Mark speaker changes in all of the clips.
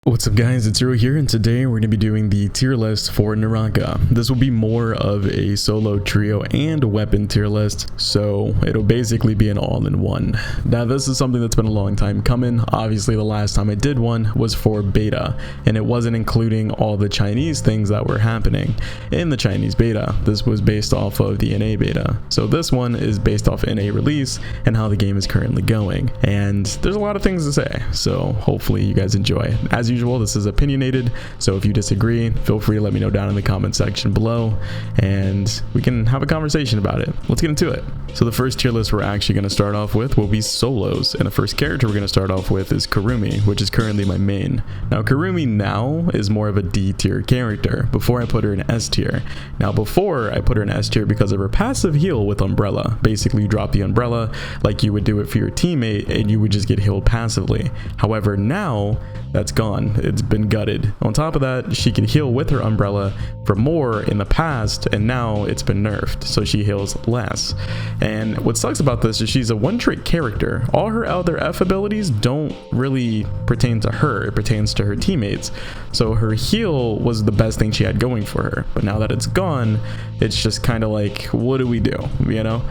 Speaker 1: What's up guys, it's Zero here, and today we're going to be doing the tier list for Naraka. This will be more of a solo, trio, and weapon tier list, so it'll basically be an all-in-one. Now this is something that's been a long time coming. Obviously the last time I did one was for beta, and it wasn't including all the Chinese things that were happening in the Chinese beta. This was based off of the NA beta. So this one is based off NA release and how the game is currently going. And there's a lot of things to say, so hopefully you guys enjoy. As usual, this is opinionated, so if you disagree, feel free to let me know down in the comment section below and we can have a conversation about it. Let's get into it. So the first tier list we're actually going to start off with will be solos, and the first character we're going to start off with is Kurumi, which is currently my main. Now Kurumi now is more of a D tier character. Before I put her in S tier. Now before I put her in S tier because of her passive heal with Umbrella. Basically you drop the Umbrella like you would do it for your teammate and you would just get healed passively. However, now that's gone. It's been gutted. On top of that, she can heal with her Umbrella for more in the past, and now it's been nerfed, so she heals less. And what sucks about this is she's a one-trick character. All her other F abilities don't really pertain to her, it pertains to her teammates. So her heal was the best thing she had going for her, but now that it's gone, it's just kind of like, what do we do, you know?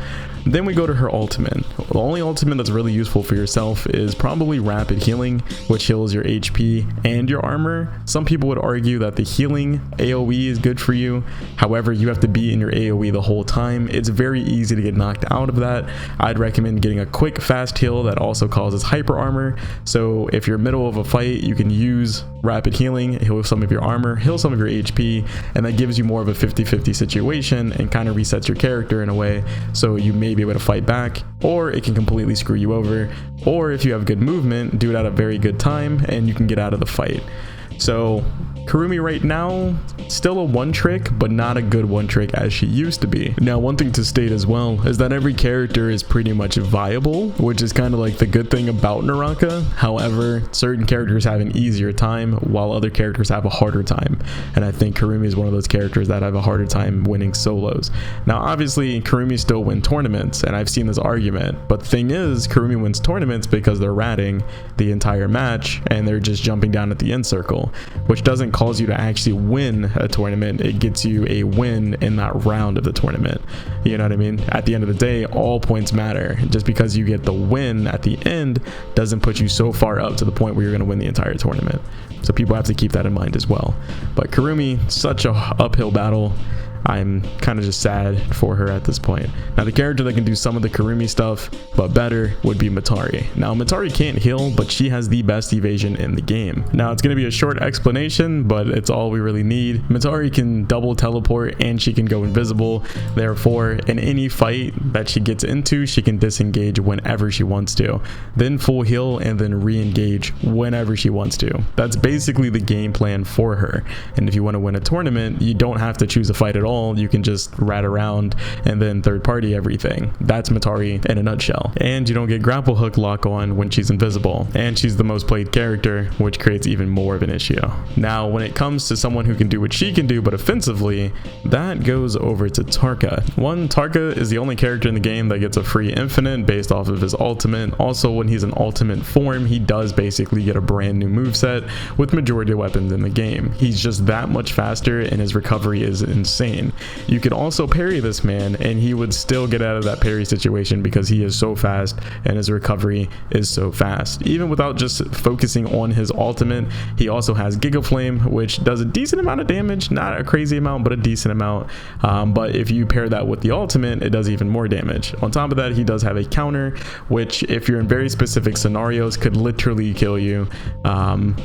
Speaker 1: Then we go to her ultimate. The only ultimate that's really useful for yourself is probably rapid healing, which heals your HP and your armor. Some people would argue that the healing AoE is good for you. However, you have to be in your AoE the whole time. It's very easy to get knocked out of that. I'd recommend getting a quick fast heal that also causes hyper armor. So if you're middle of a fight, you can use rapid healing, heal some of your armor, heal some of your HP, and that gives you more of a 50-50 situation and kind of resets your character in a way so you may be able to fight back, or it can completely screw you over, or if you have good movement, do it at a very good time and you can get out of the fight. So Kurumi right now, still a one trick, but not a good one trick as she used to be. Now, one thing to state as well is that every character is pretty much viable, which is kind of like the good thing about Naraka. However, certain characters have an easier time while other characters have a harder time. And I think Kurumi is one of those characters that have a harder time winning solos. Now, obviously, Kurumi still wins tournaments, and I've seen this argument. But the thing is, Kurumi wins tournaments because they're ratting the entire match and they're just jumping down at the end circle, which doesn't cause you to actually win a tournament. It gets you a win in that round of the tournament. You know what I mean? At the end of the day, all points matter. Just because you get the win at the end doesn't put you so far up to the point where you're going to win the entire tournament. So people have to keep that in mind as well. But Kurumi, such a uphill battle. I'm kind of just sad for her at this point. Now the character that can do some of the Kurumi stuff but better would be Matari. Now Matari can't heal, but she has the best evasion in the game. Now it's going to be a short explanation, but it's all we really need. Matari can double teleport and she can go invisible. Therefore, in any fight that she gets into, she can disengage whenever she wants to, then full heal and then re-engage whenever she wants to. That's basically the game plan for her. And if you want to win a tournament, you don't have to choose a fight at all. You can just rat around and then third party everything. That's Matari in a nutshell. And you don't get grapple hook lock on when she's invisible, and she's the most played character, which creates even more of an issue. Now when it comes to someone who can do what she can do but offensively, that goes over to Tarka. Tarka is the only character in the game that gets a free infinite based off of his ultimate. Also, when he's in ultimate form, he does basically get a brand new moveset with majority of weapons in the game. He's just that much faster and his recovery is insane. You could also parry this man and he would still get out of that parry situation because he is so fast and his recovery is so fast. Even without just focusing on his ultimate, he also has Giga Flame, which does a decent amount of damage, not a crazy amount, but a decent amount. But if you pair that with the ultimate, it does even more damage. On top of that, he does have a counter, which if you're in very specific scenarios could literally kill you.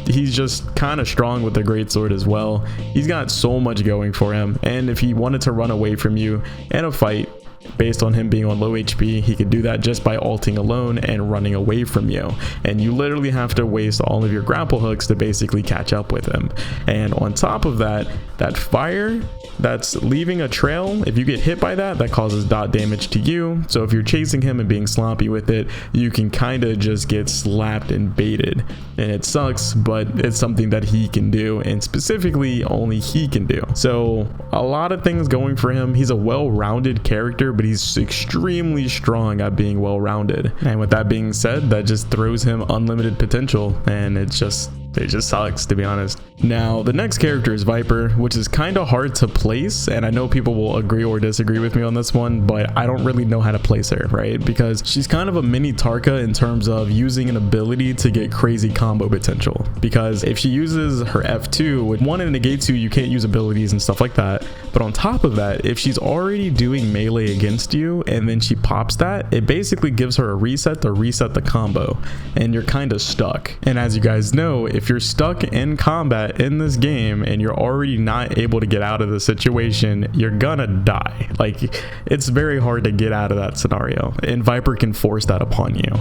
Speaker 1: He's just kind of strong with the greatsword as well. He's got so much going for him, and if he wanted to run away from you in a fight, based on him being on low HP, he could do that just by ulting alone and running away from you, and you literally have to waste all of your grapple hooks to basically catch up with him. And on top of that, that fire that's leaving a trail, if you get hit by that, that causes dot damage to you. So if you're chasing him and being sloppy with it, you can kind of just get slapped and baited, and it sucks, but it's something that he can do, and specifically only he can do. So a lot of things going for him. He's a well-rounded character, but he's extremely strong at being well-rounded. And with that being said, that just throws him unlimited potential, and it's just It just sucks, to be honest. Now, the next character is Viper, which is kind of hard to place, and I know people will agree or disagree with me on this one, but I don't really know how to place her, right? Because she's kind of a mini Tarka in terms of using an ability to get crazy combo potential. Because if she uses her F2, with one and negate 2, you can't use abilities and stuff like that. But on top of that, if she's already doing melee against you and then she pops that, it basically gives her a reset to reset the combo, and you're kind of stuck. And as you guys know, if you're stuck in combat in this game and you're already not able to get out of the situation, you're gonna die. Like, it's very hard to get out of that scenario, and Viper can force that upon you.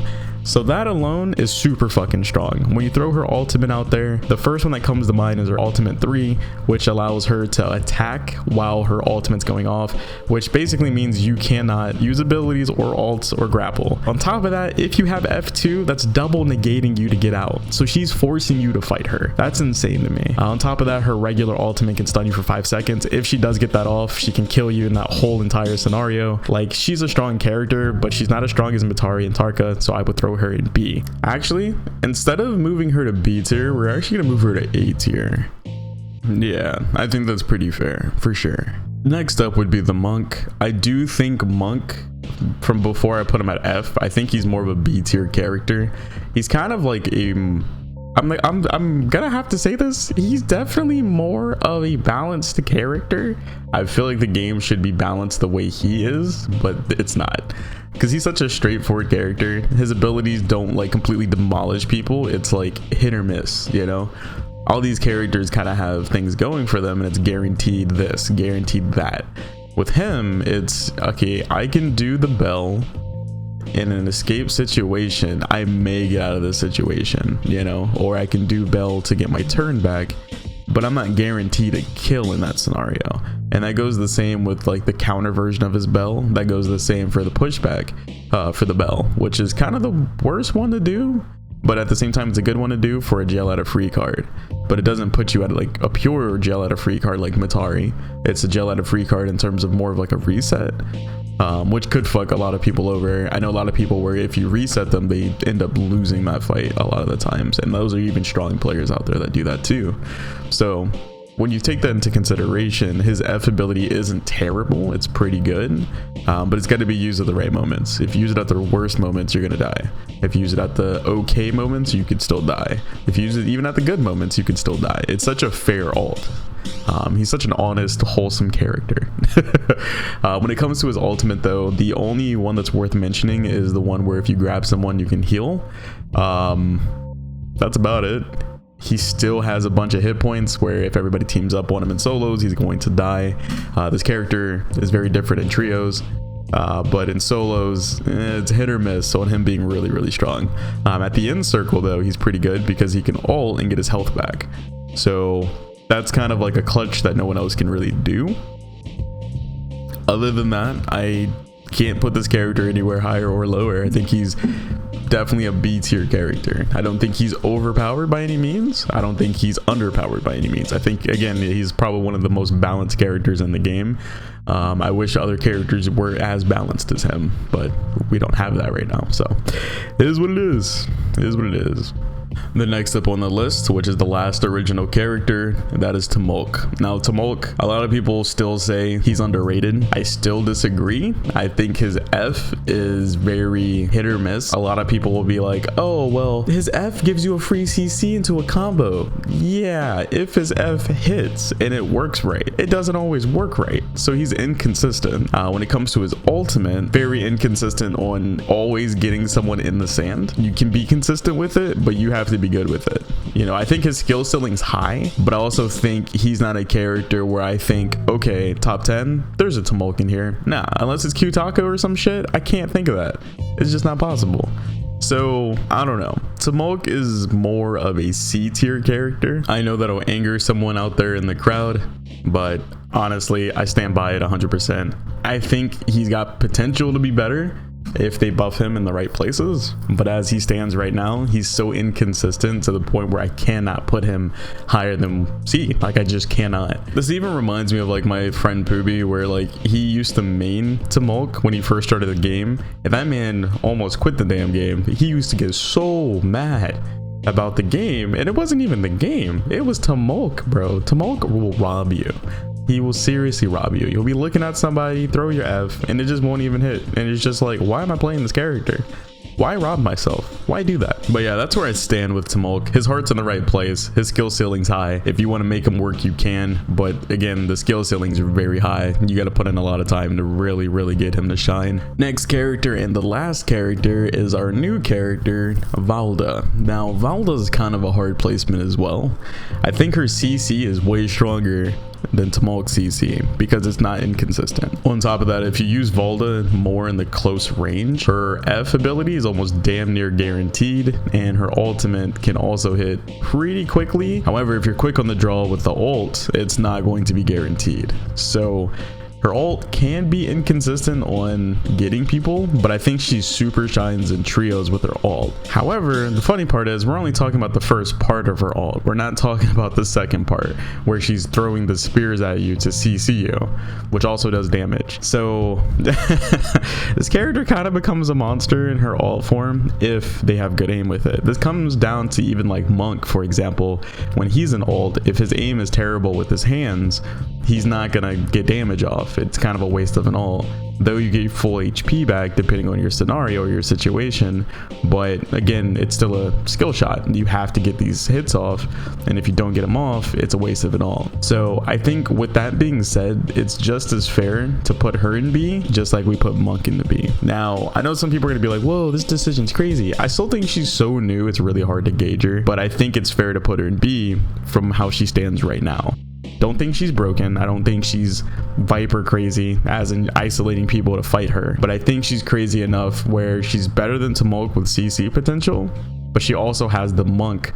Speaker 1: So that alone is super fucking strong. When you throw her ultimate out there, the first one that comes to mind is her ultimate 3, which allows her to attack while her ultimate's going off, which basically means you cannot use abilities or ults or grapple. On top of that, if you have F2, that's double negating you to get out. So she's forcing you to fight her. That's insane to me. On top of that, her regular ultimate can stun you for 5 seconds. If she does get that off, she can kill you in that whole entire scenario. Like, she's a strong character, but she's not as strong as Matari and Tarka, so I would throw her in B. Actually, instead of moving her to B tier, we're actually gonna move her to A tier. Yeah, I think that's pretty fair, for sure. Next up would be the Monk. I do think Monk, from before I put him at F, I think he's more of a B tier character. He's kind of like a, I'm gonna have to say this, he's definitely more of a balanced character. I feel like the game should be balanced the way he is, but it's not, because he's such a straightforward character. His abilities don't like completely demolish people. It's like hit or miss, you know. All these characters kind of have things going for them, and it's guaranteed this, guaranteed that. With him, it's okay, I can do the bell in an escape situation. I may get out of this situation, you know, or I can do bell to get my turn back, but I'm not guaranteed a kill in that scenario. And that goes the same with like the counter version of his bell. That goes the same for the pushback for the bell, which is kind of the worst one to do, but at the same time it's a good one to do for a jail out of free card. But it doesn't put you at like a pure jail out of free card like Matari. It's a jail out of free card in terms of more of like a reset, which could fuck a lot of people over. I know a lot of people where if you reset them, they end up losing that fight a lot of the times, and those are even strong players out there that do that too. So when you take that into consideration, his F ability isn't terrible, it's pretty good, but it's got to be used at the right moments. If you use it at the worst moments, you're gonna die. If you use it at the okay moments, you could still die. If you use it even at the good moments, you could still die. It's such a fair ult. He's such an honest, wholesome character. When it comes to his ultimate though, the only one that's worth mentioning is the one where if you grab someone you can heal. That's about it. He still has a bunch of hit points where if everybody teams up on him in solos, he's going to die. This character is very different in trios, but in solos, it's hit or miss on him being really, really strong. At the end circle though, he's pretty good because he can ult and get his health back. So that's kind of like a clutch that no one else can really do. Other than that, I can't put this character anywhere higher or lower. I think he's definitely a B tier character. I don't think he's overpowered by any means. I don't think he's underpowered by any means. I think, again, he's probably one of the most balanced characters in the game. I wish other characters were as balanced as him, but we don't have that right now. So it is what it is. It is what it is. The next up on the list, which is the last original character, that is Timolk. Now Timolk, a lot of people still say he's underrated. I still disagree. I think his F is very hit or miss. A lot of people will be like, oh well, his F gives you a free CC into a combo. Yeah, if his F hits and it works right. It doesn't always work right, so he's inconsistent. When it comes to his ultimate, very inconsistent on always getting someone in the sand. You can be consistent with it, but you have to be good with it. You know, I think his skill ceiling's high, but I also think he's not a character where I think, okay, top 10, there's a Timolk in here. Nah, unless it's Q Taco or some shit, I can't think of that. It's just not possible. So I don't know. Timolk is more of a C tier character. I know that'll anger someone out there in the crowd, but honestly, I stand by it 100%. I think he's got potential to be better if they buff him in the right places, but as he stands right now, he's so inconsistent to the point where I cannot put him higher than C. Like, I just cannot. This even reminds me of like my friend Pooby, where like he used to main Timolk when he first started the game, and that man almost quit the damn game. He used to get so mad about the game, and it wasn't even the game, it was Tomok, bro. Tomok will rob you. He will seriously rob you. You'll be looking at somebody, throw your F, and it just won't even hit. And it's just like, why am I playing this character? Why rob myself? Why do that? But yeah, that's where I stand with Tomok. His heart's in the right place. His skill ceiling's high. If you want to make him work, you can. But again, the skill ceilings are very high. You got to put in a lot of time to really get him to shine. Next character and the last character is our new character, Valda. Now, Valda is kind of a hard placement as well. I think her CC is way stronger than Tomok's CC because it's not inconsistent. On top of that, if you use Valda more in the close range, her F ability is almost damn near guaranteed, and her ultimate can also hit pretty quickly. However, if you're quick on the draw with the ult, it's not going to be guaranteed. So her ult can be inconsistent on getting people, but I think she super shines in trios with her ult. However, the funny part is we're only talking about the first part of her ult. We're not talking about the second part where she's throwing the spears at you to CC you, which also does damage. So this character kind of becomes a monster in her ult form if they have good aim with it. This comes down to even like Monk, for example. When he's in ult, if his aim is terrible with his hands, he's not gonna get damage off. It's kind of a waste of an ult, though you get full HP back depending on your scenario or your situation. But again, it's still a skill shot. You have to get these hits off, and if you don't get them off, it's a waste of an ult. So I think with that being said, it's just as fair to put her in B, just like we put Monk in the B. Now, I know some people are gonna be like, whoa, this decision's crazy. I still think she's so new, it's really hard to gauge her, but I think it's fair to put her in B from how she stands right now. Don't think she's broken. I don't think she's Viper crazy, as in isolating people to fight her. But I think she's crazy enough where she's better than Tomok with CC potential, but she also has the Monk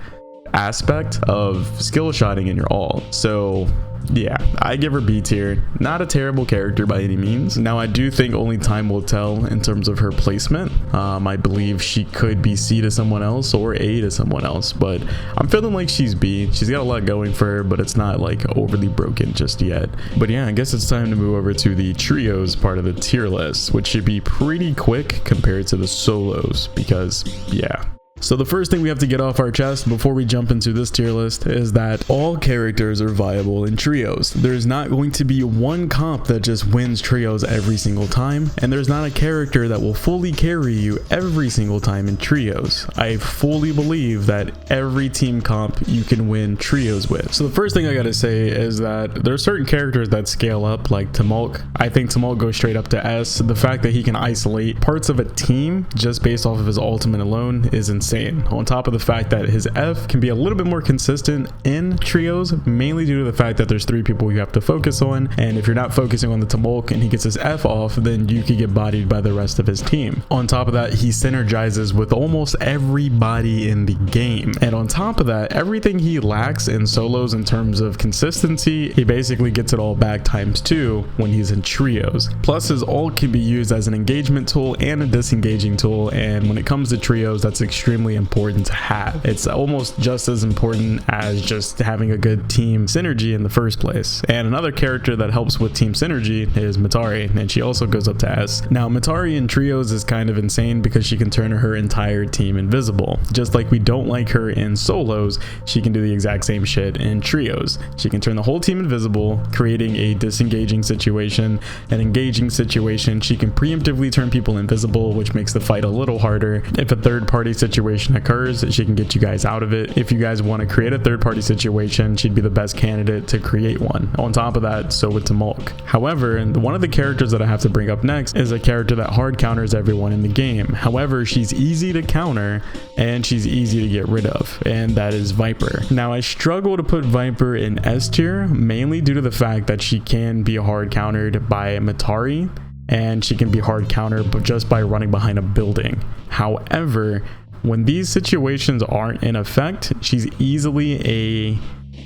Speaker 1: aspect of skill shotting in your ult. So yeah, I give her B tier. Not a terrible character by any means. Now, I do think only time will tell in terms of her placement. I believe she could be C to someone else or A to someone else, but I'm feeling like she's B. She's got a lot going for her, but it's not like overly broken just yet. But yeah, I guess it's time to move over to the trios part of the tier list, which should be pretty quick compared to the solos because yeah. So the first thing we have to get off our chest before we jump into this tier list is that all characters are viable in trios. There's not going to be one comp that just wins trios every single time, and there's not a character that will fully carry you every single time in trios. I fully believe that every team comp you can win trios with. So the first thing I gotta say is that there are certain characters that scale up, like Tomok. I think Tomok goes straight up to S. The fact that he can isolate parts of a team just based off of his ultimate alone is insane. On top of the fact that his F can be a little bit more consistent in trios, mainly due to the fact that there's 3 people you have to focus on, and if you're not focusing on the Tomok and he gets his F off, then you could get bodied by the rest of his team. On top of that, he synergizes with almost everybody in the game, and on top of that, everything he lacks in solos in terms of consistency, he basically gets it all back ×2 when he's in trios. Plus, his ult can be used as an engagement tool and a disengaging tool, and when it comes to trios, that's extremely important to have. It's almost just as important as just having a good team synergy in the first place. And another character that helps with team synergy is Matari, and she also goes up to S. Now, Matari in trios is kind of insane because she can turn her entire team invisible. Just like we don't like her in solos, she can do the exact same shit in trios. She can turn the whole team invisible, creating a disengaging situation, an engaging situation. She can preemptively turn people invisible, which makes the fight a little harder. If a third-party situation occurs, she can get you guys out of it. If you guys want to create a third-party situation, she'd be the best candidate to create one. On top of that, so would Tomok. However, one of the characters that I have to bring up next is a character that hard counters everyone in the game. However, she's easy to counter and she's easy to get rid of, and that is Viper. Now, I struggle to put Viper in S tier, mainly due to the fact that she can be hard countered by Matari, and she can be hard countered but just by running behind a building. However, when these situations aren't in effect, she's easily a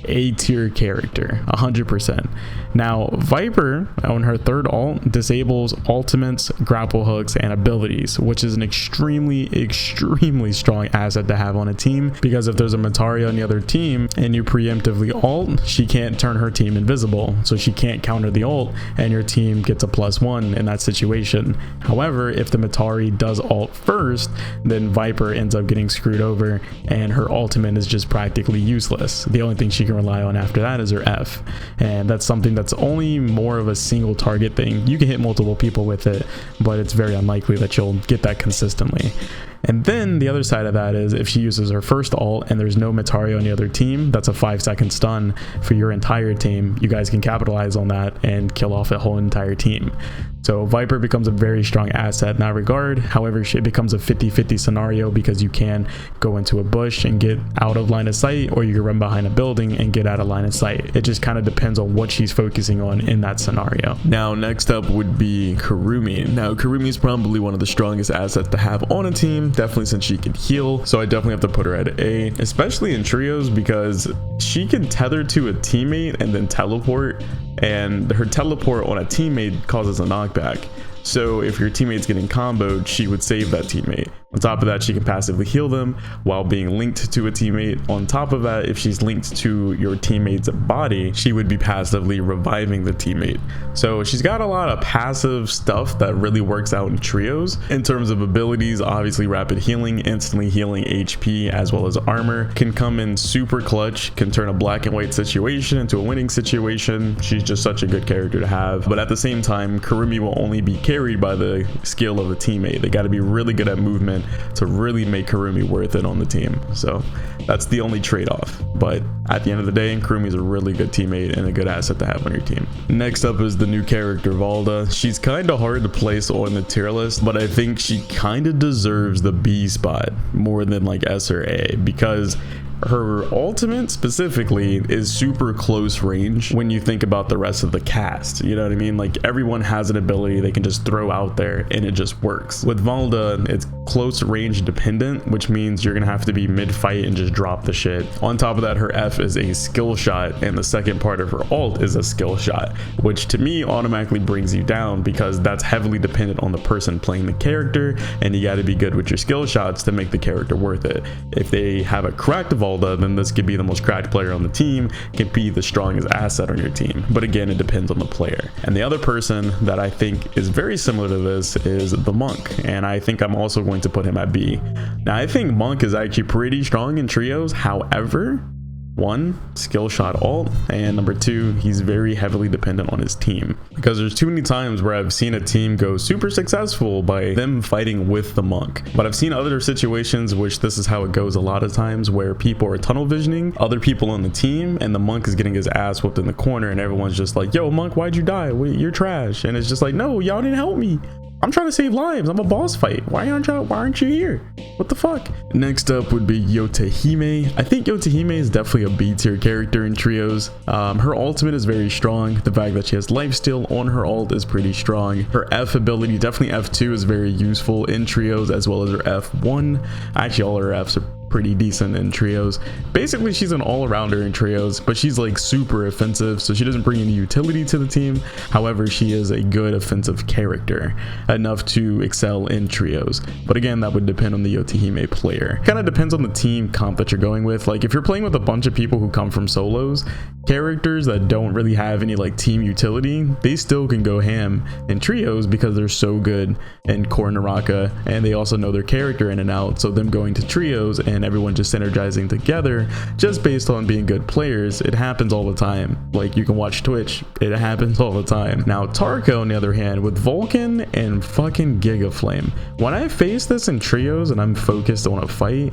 Speaker 1: A tier character, 100%. Now, Viper on her third ult disables ultimates, grapple hooks, and abilities, which is an extremely strong asset to have on a team, because if there's a Mataria on the other team and you preemptively ult, she can't turn her team invisible, so she can't counter the ult and your team gets a +1 in that situation. However, if the Matari does ult first, then Viper ends up getting screwed over and her ultimate is just practically useless. The only thing she can rely on after that is her F, and that's something that's only more of a single target thing. You can hit multiple people with it, but it's very unlikely that you'll get that consistently. And then the other side of that is if she uses her first ult and there's no Mataria on the other team, that's a 5-second stun for your entire team. You guys can capitalize on that and kill off a whole entire team. So Viper becomes a very strong asset in that regard. However, it becomes a 50-50 scenario because you can go into a bush and get out of line of sight, or you can run behind a building and get out of line of sight. It just kind of depends on what she's focusing on in that scenario. Now, next up would be Kurumi. Now, Kurumi is probably one of the strongest assets to have on a team, definitely since she can heal. So I definitely have to put her at A, especially in trios, because she can tether to a teammate and then teleport, and her teleport on a teammate causes a knockback. So if your teammate's getting comboed, she would save that teammate. On top of that, she can passively heal them while being linked to a teammate. On top of that, if she's linked to your teammate's body, she would be passively reviving the teammate. So she's got a lot of passive stuff that really works out in trios. In terms of abilities, obviously rapid healing, instantly healing HP as well as armor, can come in super clutch, can turn a black and white situation into a winning situation. She's just such a good character to have. But at the same time, Kurumi will only be carried by the skill of a teammate. They got to be really good at movement to really make Kurumi worth it on the team. So that's the only trade-off. But at the end of the day, Kurumi is a really good teammate and a good asset to have on your team. Next up is the new character Valda. She's kind of hard to place on the tier list, but I think she kind of deserves the B spot more than like S or A, because her ultimate specifically is super close range when you think about the rest of the cast. You know what I mean? Like, everyone has an ability they can just throw out there and it just works. With Valda, it's close range dependent, which means you're gonna have to be mid fight and just drop the shit. On top of that, her F is a skill shot, and the second part of her ult is a skill shot, which to me automatically brings you down, because that's heavily dependent on the person playing the character, and you got to be good with your skill shots to make the character worth it. If they have a cracked Valda, then this could be the most cracked player on the team, can be the strongest asset on your team. But again, it depends on the player. And the other person that I think is very similar to this is the Monk, and I think I'm also going to put him at B. Now, I think Monk is actually pretty strong in trios. However, one, skill shot ult, and number two, he's very heavily dependent on his team, because there's too many times where I've seen a team go super successful by them fighting with the Monk. But I've seen other situations which this is how it goes a lot of times, where people are tunnel visioning other people on the team and the Monk is getting his ass whooped in the corner, and everyone's just like, yo Monk, why'd you die? Wait, you're trash. And it's just like, no, y'all didn't help me. I'm trying to save lives. I'm a boss fight. Why aren't you here? What the fuck? Next up would be Yotahime. I think Yotahime is definitely a B tier character in trios. Her ultimate is very strong. The fact that she has lifesteal on her ult is pretty strong. Her F ability, definitely F2, is very useful in trios, as well as her F1. Actually, all her Fs are pretty decent in trios. Basically, she's an all-arounder in trios, but she's like super offensive, so she doesn't bring any utility to the team. However, she is a good offensive character, enough to excel in trios. But again, that would depend on the Yotahime player. Kind of depends on the team comp that you're going with. Like, if you're playing with a bunch of people who come from solos, characters that don't really have any like team utility, they still can go ham in trios because they're so good in core Naraka, and they also know their character in and out. So them going to trios and everyone just synergizing together just based on being good players, it happens all the time. Like, you can watch Twitch, it happens all the time. Now Tarka, on the other hand, with Vulcan and fucking Giga Flame, when I face this in trios and I'm focused on a fight,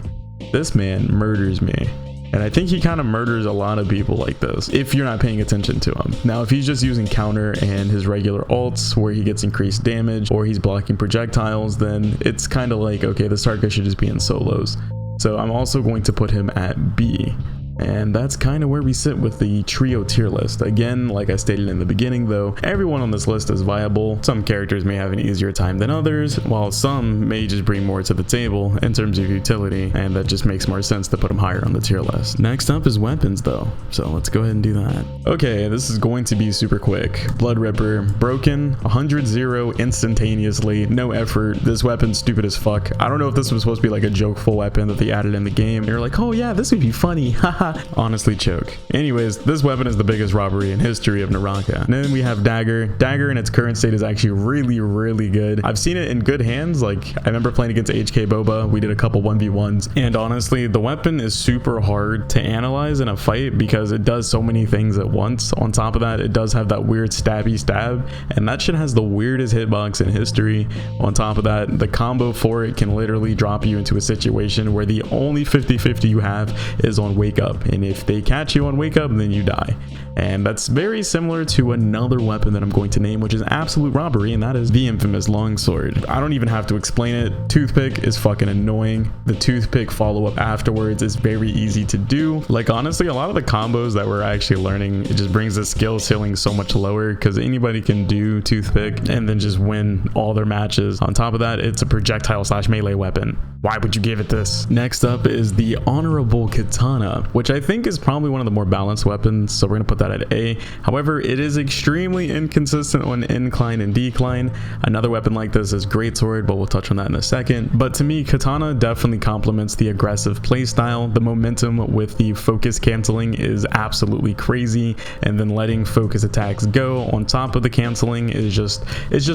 Speaker 1: this man murders me. And I think he kind of murders a lot of people like this if you're not paying attention to him. Now, if he's just using counter and his regular ults where he gets increased damage, or he's blocking projectiles, then it's kind of like, okay, this Tarka should just be in solos. So I'm also going to put him at B. And that's kind of where we sit with the trio tier list. Again, like I stated in the beginning though, everyone on this list is viable. Some characters may have an easier time than others, while some may just bring more to the table in terms of utility, and that just makes more sense to put them higher on the tier list. Next up is weapons though, so let's go ahead and do that. Okay, this is going to be super quick. Blood Ripper, broken, 100-0 instantaneously, no effort. This weapon's stupid as fuck. I don't know if this was supposed to be like a jokeful weapon that they added in the game. You're like, oh yeah, this would be funny, haha. Honestly, choke. Anyways, this weapon is the biggest robbery in history of Naraka. And then we have Dagger. Dagger in its current state is actually really good. I've seen it in good hands. Like, I remember playing against HK Boba. We did a couple 1v1s. And honestly, the weapon is super hard to analyze in a fight because it does so many things at once. On top of that, it does have that weird stabby stab. And that shit has the weirdest hitbox in history. On top of that, the combo for it can literally drop you into a situation where the only 50-50 you have is on wake up. And if they catch you on wake up, then you die. And that's very similar to another weapon that I'm going to name, which is absolute robbery, and that is the infamous longsword. I don't even have to explain it. Toothpick is fucking annoying. The toothpick follow-up afterwards is very easy to do. Like, honestly, a lot of the combos that we're actually learning, it just brings the skill ceiling so much lower because anybody can do toothpick and then just win all their matches. On top of that, it's a projectile / melee weapon. Why would you give it this? Next up is the honorable katana, which I think is probably one of the more balanced weapons, so we're gonna put that at A. However, it is extremely inconsistent on incline and decline. Another weapon like this is greatsword, but we'll touch on that in a second. But to me, katana definitely complements the aggressive playstyle. The momentum with the focus canceling is absolutely crazy, and then letting focus attacks go on top of the canceling is just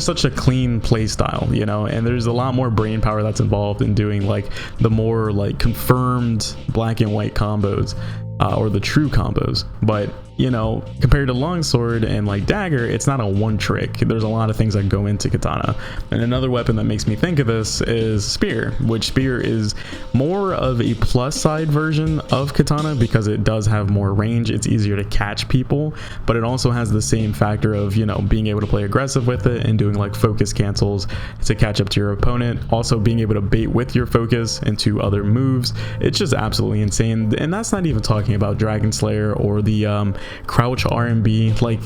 Speaker 1: such a clean playstyle, you know. And there's a lot more brain power that's involved in doing like the more like confirmed black and white combos, or the true combos. But you know, compared to longsword and like dagger, it's not a one trick. There's a lot of things that go into katana. And another weapon that makes me think of this is spear, which spear is more of a plus side version of katana because it does have more range. It's easier to catch people, but it also has the same factor of, you know, being able to play aggressive with it and doing like focus cancels to catch up to your opponent. Also being able to bait with your focus into other moves. It's just absolutely insane. And that's not even talking about Dragon Slayer or the crouch R&B. Like,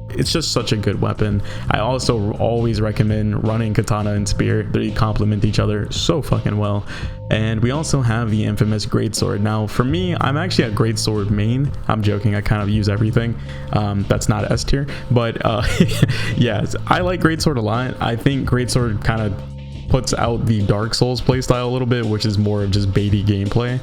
Speaker 1: it's just such a good weapon. I also always recommend running katana and spear. They complement each other so fucking well. And we also have the infamous greatsword. Now for me, I'm actually a greatsword main. I'm joking, I kind of use everything. That's not S tier, but yeah, I like greatsword a lot. I think greatsword kind of puts out the Dark Souls playstyle a little bit, which is more of just baity gameplay.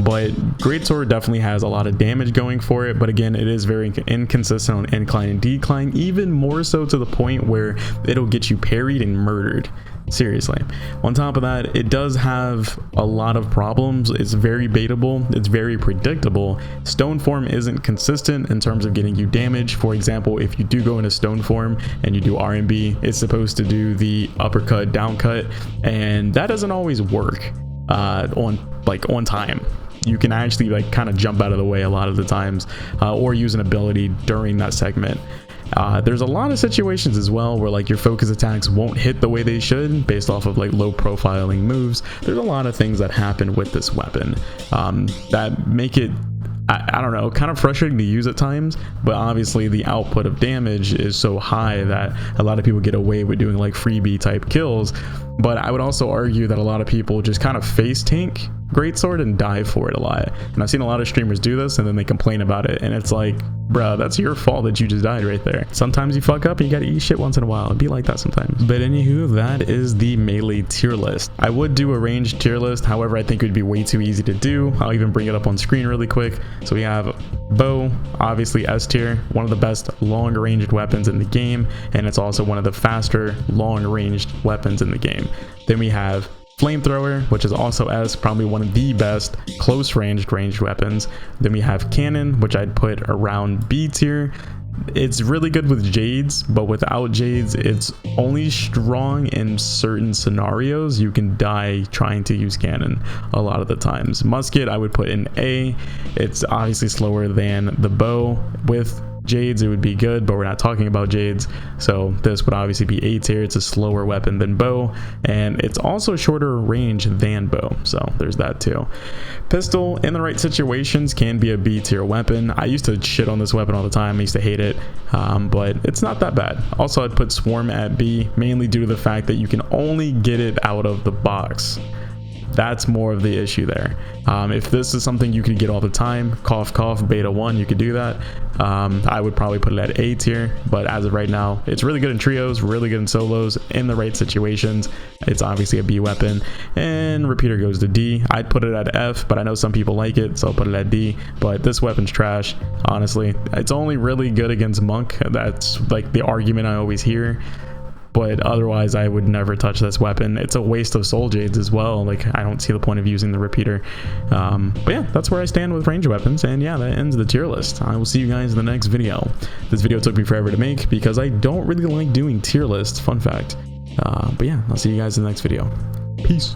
Speaker 1: But greatsword definitely has a lot of damage going for it, but again, it is very inconsistent on incline and decline, even more so to the point where it'll get you parried and murdered. Seriously. On top of that, it does have a lot of problems. It's very baitable, it's very predictable. Stone form isn't consistent in terms of getting you damage. For example, if you do go into stone form and you do R&B, it's supposed to do the uppercut down cut, and that doesn't always work on time. You can actually like kind of jump out of the way a lot of the times, or use an ability during that segment. There's a lot of situations as well where like your focus attacks won't hit the way they should based off of like low profiling moves. There's a lot of things that happen with this weapon that make it, I don't know, kind of frustrating to use at times, but obviously the output of damage is so high that a lot of people get away with doing like freebie type kills. But I would also argue that a lot of people just kind of face tank greatsword and dive for it a lot. And I've seen a lot of streamers do this and then they complain about it, and it's like, bro, that's your fault that you just died right there. Sometimes you fuck up and you gotta eat shit once in a while. It'd be like that sometimes. But anywho, that is the melee tier list. I would do a ranged tier list, however I think it would be way too easy to do. I'll even bring it up on screen really quick. So we have bow, obviously S tier, one of the best long ranged weapons in the game, and it's also one of the faster long ranged weapons in the game. Then we have flamethrower, which is also S, probably one of the best close ranged weapons. Then we have cannon, which I'd put around B tier. It's really good with jades, but without jades, it's only strong in certain scenarios. You can die trying to use cannon a lot of the times. Musket, I would put in A. It's obviously slower than the bow with Jades, it would be good, but we're not talking about Jades, so this would obviously be A tier. It's a slower weapon than bow, and it's also shorter range than bow, so there's that too. Pistol, in the right situations, can be a B tier weapon. I used to shit on this weapon all the time. I used to hate it, but it's not that bad. Also, I'd put Swarm at B, mainly due to the fact that you can only get it out of the box. That's more of the issue there. If this is something you could get all the time, cough cough, beta 1, you could do that. I would probably put it at A tier, but as of right now, it's really good in trios, really good in solos, in the right situations. It's obviously a B weapon, and repeater goes to D. I'd put it at F, but I know some people like it, so I'll put it at D. But this weapon's trash, honestly. It's only really good against Monk. That's like the argument I always hear. But otherwise, I would never touch this weapon. It's a waste of soul jades as well. Like, I don't see the point of using the repeater. But yeah, that's where I stand with range weapons. And yeah, that ends the tier list. I will see you guys in the next video. This video took me forever to make because I don't really like doing tier lists. Fun fact. But yeah, I'll see you guys in the next video. Peace.